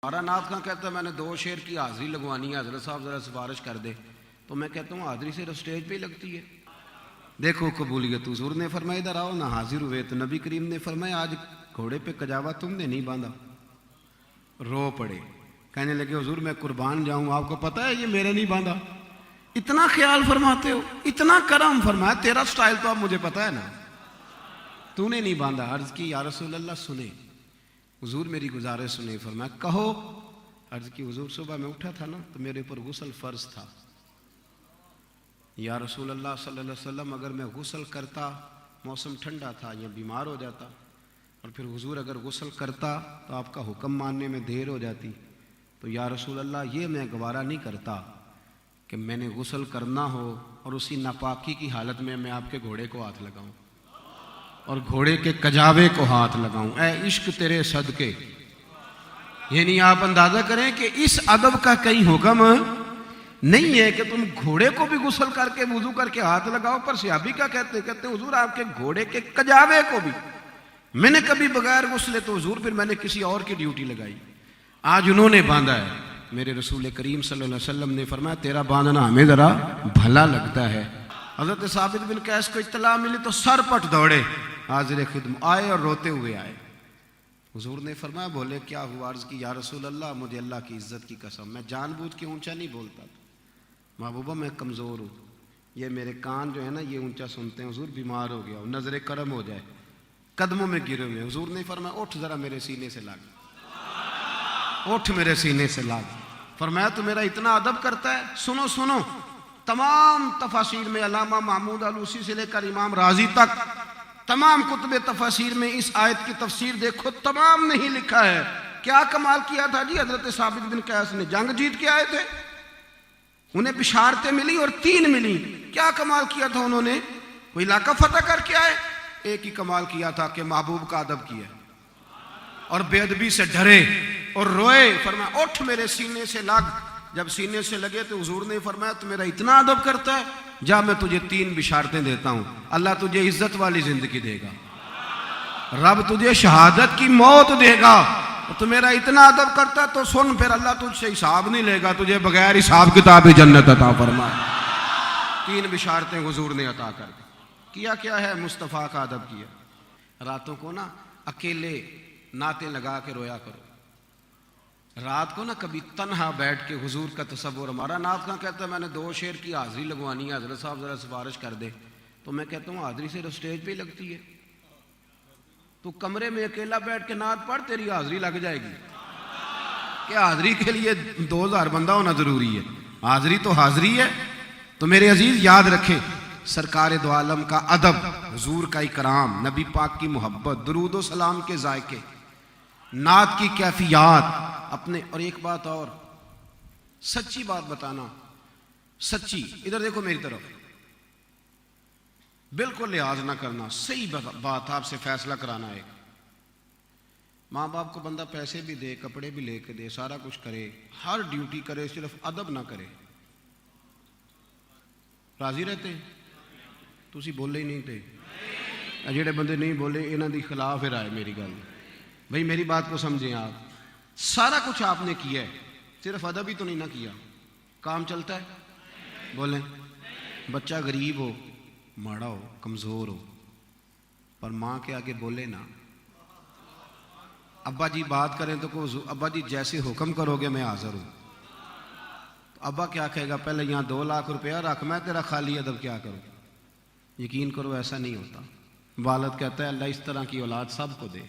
हमारा नाथ खां कहता है मैंने 2 शेर की हाजिरी लगवानी है, हजरत साहब ज़रा सिफारिश कर दे। तो मैं कहता हूँ हाजिरी सिर्फ स्टेज पे ही लगती है। देखो कबूलियत हुजूर ने फरमाया इधर आओ ना, हाजिर हुए तो नबी करीम ने फरमाया आज घोड़े पे कजावा तुमने नहीं बांधा। रो पड़े, कहने लगे हुजूर मैं कुर्बान जाऊं, आपको पता है ये मेरे नहीं बांधा। इतना ख्याल फरमाते हो, इतना करम। फरमाया तेरा स्टाइल तो अब मुझे पता है ना, तूने नहीं बांधा। अर्ज की या रसूल अल्लाह सुने, हुजूर मेरी गुजारिश सुने। फरमाया कहो। अर्ज की हुजूर सुबह में उठा था ना तो मेरे ऊपर गुस्ल फर्ज था। या रसूल अल्लाह सल्लल्लाहु अलैहि वसल्लम अगर मैं गुस्ल करता, मौसम ठंडा था या बीमार हो जाता, और फिर हुजूर अगर गुस्ल करता तो आपका हुक्म मानने में देर हो जाती, तो या रसूल अल्लाह ये मैं गवारा नहीं करता कि मैंने गुस्ल करना हो और उसी नापाकी की हालत में मैं आपके घोड़े को हाथ लगाऊं और घोड़े के कजावे को हाथ लगाऊं। ऐ इश्क तेरे सदके। यानी आप अंदाजा करें कि इस अदब का कहीं हुक्म नहीं है कि तुम घोड़े को भी गुस्ल करके वुजू करके हाथ लगाओ। पर सहाबी क्या कहते हुजूर आपके घोड़े के कजावे को भी मैंने कभी बगैर गुस्ले, तो हुजूर फिर मैंने किसी और की ड्यूटी लगाई, आज उन्होंने बांधा है। मेरे रसूल करीम सल्लल्लाहु अलैहि वसल्लम ने फरमाया तेरा बांधना हमें जरा भला लगता है। हजरत साबित बिन कैस को इत्तला मिली तो सर पट दौड़े, हाजिर खिदमत आए और रोते हुए आए। हुजूर ने फरमाया बोले क्या हुआ? अर्ज की या रसूल अल्लाह मुझे अल्लाह की इज्जत की कसम, मैं जानबूझ के ऊंचा नहीं बोलता था, महबूबा मैं कमज़ोर हूँ, ये मेरे कान जो है ना ये ऊंचा सुनते हैं। हुजूर बीमार हो गया, नजर करम हो जाए, कदमों में गिरे हुए। हुजूर ने फरमाया उठ जरा मेरे सीने से लाग, उठ मेरे सीने से लाग। फरमाया तो मेरा इतना अदब करता है। सुनो सुनो, तमाम तफासीर में अल्लामा महमूद अलूसी से लेकर इमाम राजी तक तमाम कुतुब तफासीर में इस आयत की तफसीर देखो, तमाम नहीं लिखा है क्या कमाल किया था जी। हजरत साबित बिन कैस ने जंग जीत के आए थे, उन्हें बिशारतें मिली और 3 मिली। क्या कमाल किया था उन्होंने? कोई इलाका फतह करके आए। एक ही कमाल किया था कि महबूब का अदब किया और बेअदबी से डरे और रोए। फरमाया उठ मेरे सीने से लग। जब सीने से लगे तो हुजूर ने फरमाया तो मेरा इतना अदब करता है, जा मैं तुझे 3 बिशारतें देता हूं। अल्लाह तुझे इज्जत वाली जिंदगी देगा, रब तुझे शहादत की मौत देगा। तो मेरा इतना अदब करता है तो सुन, फिर अल्लाह तुझसे हिसाब नहीं लेगा, तुझे बगैर हिसाब किताब जन्नत अता फरमा। 3 बिशारतें हुजूर ने अता कर दी। किया क्या है? मुस्तफ़ा का अदब किया। रातों को ना अकेले नाते लगा के रोया करो, रात को ना कभी तन्हा बैठ के हुजूर का तसव्वुर। हमारा नाथ खां कहता है मैंने 2 शेर की हाजिरी लगवानी है, हजरत साहब जरा सिफारिश कर दे। तो मैं कहता हूँ हाजिरी सिर्फ स्टेज पे ही लगती है, तू कमरे में अकेला बैठ के नात पढ़, तेरी हाजिरी लग जाएगी। क्या हाजिरी के लिए 2000 बंदा होना जरूरी है? हाजिरी तो हाजिरी है। तो मेरे अजीज याद रखें, सरकार दो आलम का अदब, हुजूर का इकराम, नबी पाक की मोहब्बत, दुरूद सलाम के जायके, नात की कैफियत अपने। और एक बात और, सच्ची बात बताना, सच्ची, इधर देखो मेरी तरफ, बिल्कुल लिहाज ना करना, सही बात आपसे फैसला कराना है। माँ बाप को बंदा पैसे भी दे, कपड़े भी लेके दे, सारा कुछ करे, हर ड्यूटी करे, सिर्फ अदब ना करे, राजी रहते? तुसी बोले ही नहीं थे, जेड़े बंदे नहीं बोले इन्हों के खिलाफ फिर आए। मेरी गल भाई, मेरी बात को समझें आप। सारा कुछ आपने किया है, सिर्फ अदब ही तो नहीं ना किया। काम चलता है? बोलें। बच्चा गरीब हो, माड़ा हो, कमजोर हो, पर माँ के आगे बोले ना, अब्बा जी बात करें तो को अब्बा जी जैसे हुक्म करोगे मैं हाजिर हूं। तो अब्बा क्या कहेगा? पहले यहाँ 2 लाख रुपया रख, मैं तेरा खाली अदब क्या करूं? यकीन करो ऐसा नहीं होता। वालिद कहता है अल्लाह इस तरह की औलाद सबको दे,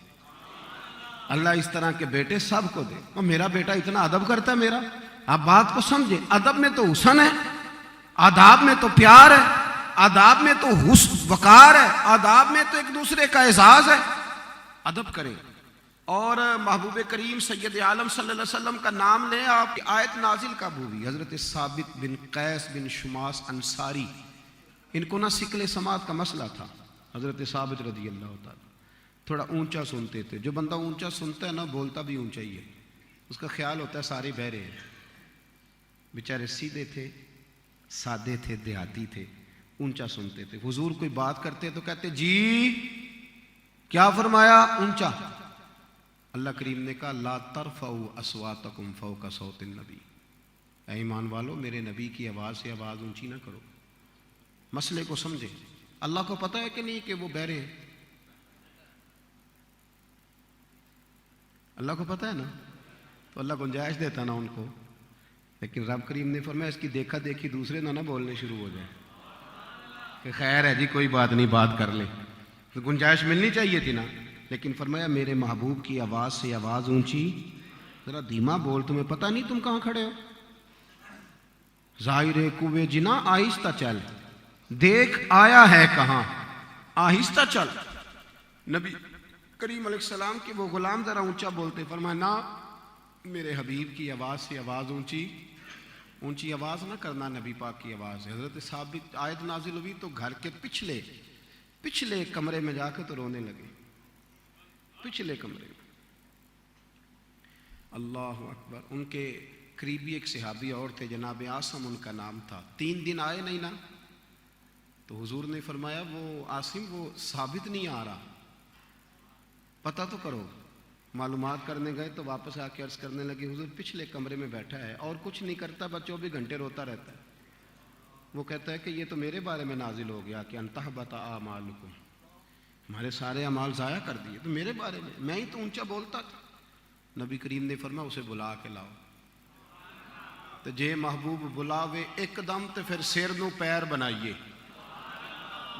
अल्लाह इस तरह के बेटे सबको दे। और मेरा बेटा इतना अदब करता है मेरा। आप बात को समझे, अदब में तो हुस्न है, आदाब में तो प्यार है, आदाब में तो हुस्न वकार है, आदाब में तो एक दूसरे का एजाज है। अदब करें। और महबूब करीम सैयद आलम सल्लल्लाहु अलैहि वसल्लम का नाम लें आप। आयत नाजिल कब हुई? हजरत साबित बिन कैस बिन शुमास अंसारी, इनको ना सिकले समात का मसला था। हजरत साबित रदी अल्लाह ताला थोड़ा ऊंचा सुनते थे। जो बंदा ऊंचा सुनता है ना, बोलता भी ऊंचा ही है, उसका ख्याल होता है सारे बहरे हैं। बेचारे सीधे थे, सादे थे, देहाती थे, ऊंचा सुनते थे। हुजूर कोई बात करते तो कहते जी क्या फरमाया? ऊंचा। अल्लाह करीम ने कहा ला तरफ़ऊ अस्वातकुम फ़ौक़ सौतिन नबी, ऐ ईमान वालो मेरे नबी की आवाज़ से आवाज़ ऊंची ना करो। मसले को समझे। अल्लाह को पता है कि नहीं कि वो बहरे हैं? अल्लाह को पता है ना, तो अल्लाह गुंजाइश देता ना उनको। लेकिन रब करीम ने फरमाया इसकी देखा देखी दूसरे ना बोलने शुरू हो जाए कि खैर है जी कोई बात नहीं, बात कर ले, तो गुंजाइश मिलनी चाहिए थी ना। लेकिन फरमाया मेरे महबूब की आवाज़ से आवाज़ ऊंची, जरा धीमा बोल, तुम्हें पता नहीं तुम कहाँ खड़े हो। जाहिर कुवे जिना आहिस्ता चल, देख आया है कहाँ, आहिस्ता चल। नबी करीम अलैहिस्सलाम के वो गुलाम जरा ऊंचा बोलते, फरमाया ना मेरे हबीब की आवाज़ से आवाज़ ऊंची, ऊंची आवाज़ ना करना नबी पाक की आवाज़ है। हज़रत साबित आयत नाजिल हुई तो घर के पिछले कमरे में जाकर तो रोने लगे, पिछले कमरे में। अल्लाह अकबर। उनके करीबी एक सहाबी और थे, जनाब आसिम उनका नाम था। 3 दिन आए नहीं ना, तो हुजूर ने फरमाया वो आसिम वो साबित नहीं आ रहा, पता तो करो। मालूमात करने गए तो वापस आके अर्ज करने लगे हुजूर पिछले कमरे में बैठा है और कुछ नहीं करता, बस 24 घंटे रोता रहता है। वो कहता है कि ये तो मेरे बारे में नाजिल हो गया कि अंतहबता आमालुकुम, हमारे सारे अमाल ज़ाया कर दिए, तो मेरे बारे में, मैं ही तो ऊंचा बोलता था। नबी करीम ने फरमाया उसे बुला के लाओ। तो जे महबूब बुलावे एकदम तो फिर सिर नू पैर बनाइए,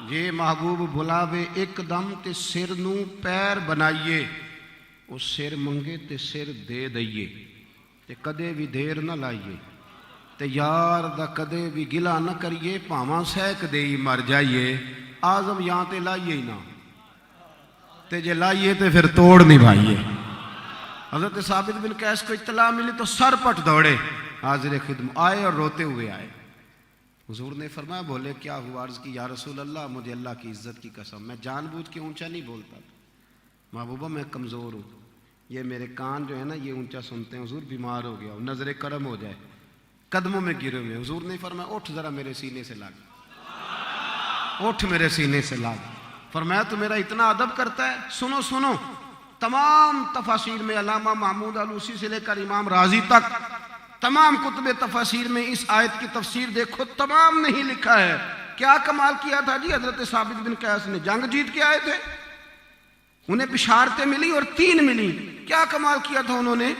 जे महबूब बुलावे एकदम ते सिर नू पैर बनाइए, वो सिर मंगे ते सिर दे दईए, ते कदे भी देर ना लाइए, ते यार दा कदे भी गिला ना करिए, भावां सहक दे ही मर जाइए, आजम यहाँ ते लाइए ही ना, ते जे लाइए ते फिर तोड़ निभाइए। हज़रत साबित बिन कैस को इत्तला मिली तो सर पट दौड़े, हाजिर खिदमत आए और रोते हुए आए। हुजूर ने फरमाया बोले क्या हुआ? अर्ज़ की या रसूल अल्लाह मुझे अल्लाह की इज़्ज़त की कसम मैं जानबूझ के ऊंचा नहीं बोलता था, महबूबा मैं कमज़ोर हूँ, ये मेरे कान जो है ना ये ऊंचा सुनते हैं, हुजूर बीमार हो गया, नजर करम हो जाए, कदमों में गिरे हुए। हुजूर ने फरमाया उठ जरा मेरे सीने से लाग, उठ मेरे सीने से लाग। फरमाया तो मेरा इतना अदब करता है। सुनो सुनो, तमाम तफासीर में अल्लामा महमूद अलूसी से लेकर इमाम राजी तक तमाम कुतुब तफासीर में इस आयत की तफसीर देखो, तमाम नहीं लिखा है क्या कमाल किया था जी। हजरत साबित बिन कैस ने जंग जीत के आए थे, उन्हें बिशारतें मिली और 3 मिली। क्या कमाल किया था उन्होंने?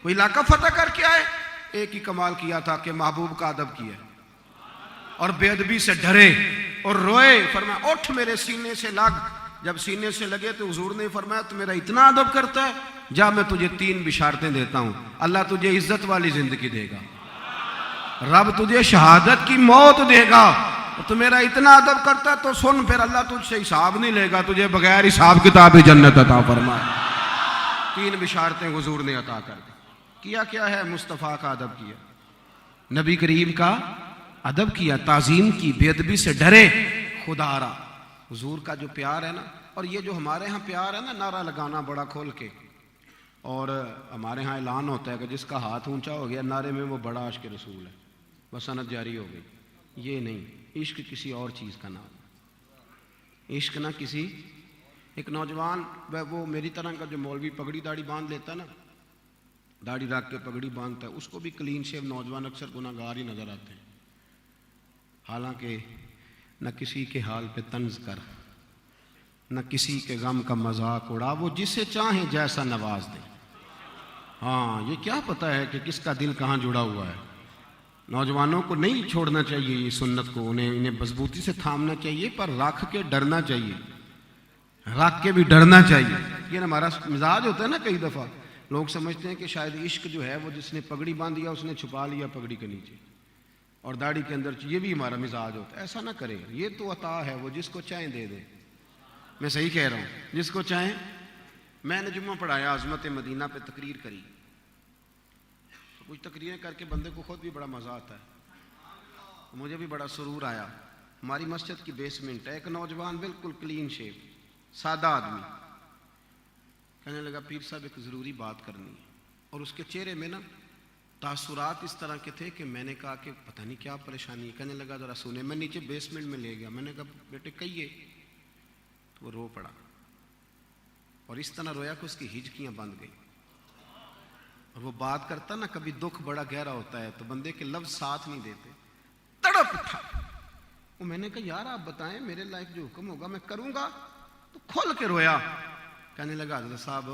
वो इलाका फतह करके आए। एक ही कमाल किया था कि महबूब का अदब किया और बेअदबी से डरे और रोए। फरमाया उठ मेरे सीने से लग। जब सीने से लगे तो हुजूर ने फरमाया तो मेरा इतना अदब करता है, जा मैं तुझे 3 बिशारतें देता हूं, अल्लाह तुझे इज्जत वाली जिंदगी देगा, रब तुझे शहादत की मौत देगा। तो मेरा इतना अदब करता है तो सुन, फिर अल्लाह तुझसे हिसाब नहीं लेगा, तुझे बगैर हिसाब किताब जन्नत अता फरमाए। 3 बिशारतें हुजूर ने अता कर दी। किया क्या है? मुस्तफ़ा का अदब किया, नबी करीम का अदब किया, ताजीम की, बेअदबी से डरे, खुदारा। हुजूर का जो प्यार है ना, और ये जो हमारे यहाँ प्यार है ना, नारा लगाना बड़ा खोल के, और हमारे यहाँ ऐलान होता है कि जिसका हाथ ऊंचा हो गया नारे में वो बड़ा आशिक रसूल है, बस सनद जारी हो गई। ये नहीं, इश्क किसी और चीज़ का नाम, इश्क ना किसी। एक नौजवान वो मेरी तरह का जो मौलवी पगड़ी दाढ़ी बांध लेता ना, दाढ़ी रख के पगड़ी बांधता है, उसको भी क्लीन शेव नौजवान अक्सर गुनाहगार ही नजर आते हैं। हालांकि न किसी के हाल पे तंज कर, न किसी के गम का मजाक उड़ा, वो जिसे चाहे जैसा नवाज दे। हाँ, ये क्या पता है कि किसका दिल कहाँ जुड़ा हुआ है। नौजवानों को नहीं छोड़ना चाहिए ये सुन्नत को, इन्हें मजबूती से थामना चाहिए, पर रख के डरना चाहिए, रख के भी डरना चाहिए। ये ना हमारा मिजाज होता है ना, कई दफ़ा लोग समझते हैं कि शायद इश्क जो है वो जिसने पगड़ी बांध दिया उसने छुपा लिया पगड़ी के नीचे और दाढ़ी के अंदर, ये भी हमारा मिजाज होता है। ऐसा ना करें, ये तो अता है, वो जिसको चाहे दे दे। मैं सही कह रहा हूँ, जिसको चाहे। मैंने जुम्मा पढ़ाया, आज़मत मदीना पे तकरीर करी, तो कुछ तकरीरें करके बंदे को खुद भी बड़ा मज़ा आता है, मुझे भी बड़ा सुरूर आया। हमारी मस्जिद की बेसमेंट है, एक नौजवान बिल्कुल क्लीन शेव सादा आदमी कहने लगा पीर साहब एक ज़रूरी बात करनी है, और उसके चेहरे में ना तासुरात इस तरह के थे कि मैंने कहा कि पता नहीं क्या परेशानी है। कहने लगा ज़रा सुने। मैं नीचे बेसमेंट में ले गया, मैंने कहा बेटे कहिए, तो वो रो पड़ा और इस तरह रोया कि उसकी हिचकियाँ बंद गई। और वो बात करता ना, कभी दुख बड़ा गहरा होता है तो बंदे के लफ्ज साथ नहीं देते, तड़प उठा। वो मैंने कहा यार आप बताएं, मेरे लायक जो हुक्म होगा मैं करूंगा। तो खोल के रोया, कहने लगा हज़रत साहब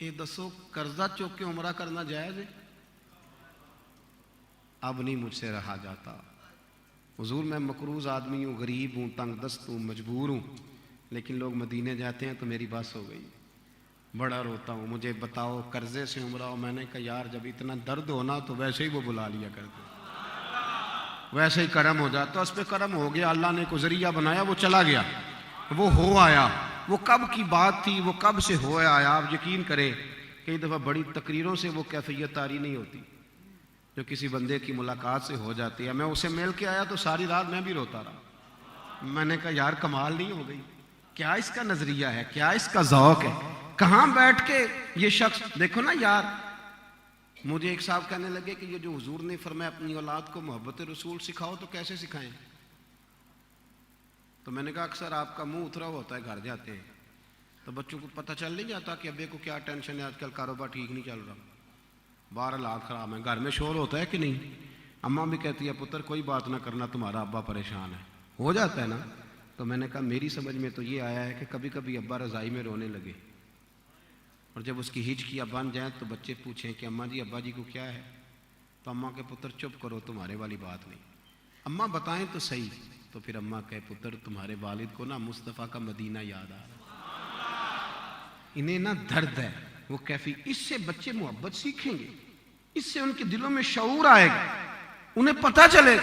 ये दसो कर्जा चुक के उम्रा करना जायज है? अब नहीं मुझसे रहा जाता हुजूर, मैं मकरूज आदमी हूँ, गरीब हूँ, तंग दस्त हूँ, मजबूर हूँ, लेकिन लोग मदीने जाते हैं तो मेरी बस हो गई, बड़ा रोता हूँ, मुझे बताओ कर्जे से उम्रा हो। मैंने कहा यार जब इतना दर्द होना तो वैसे ही वो बुला लिया करते, वैसे ही करम हो जाता। उस पर करम हो गया, अल्लाह ने को जरिया बनाया, वो चला गया, वो हो आया। वो कब की बात थी, वो कब से हो आया। आप यकीन करें कई दफ़ा बड़ी तकरीरों से वो कैफियत तारी नहीं होती जो किसी बंदे की मुलाकात से हो जाती है। मैं उसे मिल के आया तो सारी रात मैं भी रोता रहा। मैंने कहा यार कमाल नहीं हो गई, क्या इसका नजरिया है, क्या इसका ज़ौक़ है। कहाँ बैठ के ये शख्स, देखो ना यार, मुझे एक साहब कहने लगे कि ये जो हुजूर ने फरमाया अपनी औलाद को मोहब्बत रसूल सिखाओ, तो कैसे सिखाएं? तो मैंने कहा अक्सर आपका मुंह उतरा हुआ होता है, घर जाते हैं तो बच्चों को पता चल नहीं जाता कि अब्बे को क्या टेंशन है, आजकल कारोबार ठीक नहीं चल रहा, बाहर हालात ख़राब है, घर में शोर होता है कि नहीं। अम्मा भी कहती है पुत्र कोई बात ना करना, तुम्हारा अब्बा परेशान है, हो जाता है ना। तो मैंने कहा मेरी समझ में तो ये आया है कि कभी कभी अब्बा रज़ाई में रोने लगे और जब उसकी हिचकियाँ बन जाएँ तो बच्चे पूछें कि अम्मा जी अब्बा जी को क्या है, तो अम्मा के पुत्र चुप करो, तुम्हारे वाली बात नहीं, अम्मा बताएं तो सही। तो फिर अम्मा कहे पुत्र तुम्हारे वालिद को ना मुस्तफ़ा का मदीना याद आ रहा, इन्हें ना दर्द है, वो कैफी। इससे बच्चे मोहब्बत सीखेंगे, इससे उनके दिलों में शऊर आएगा, उन्हें पता चलेगा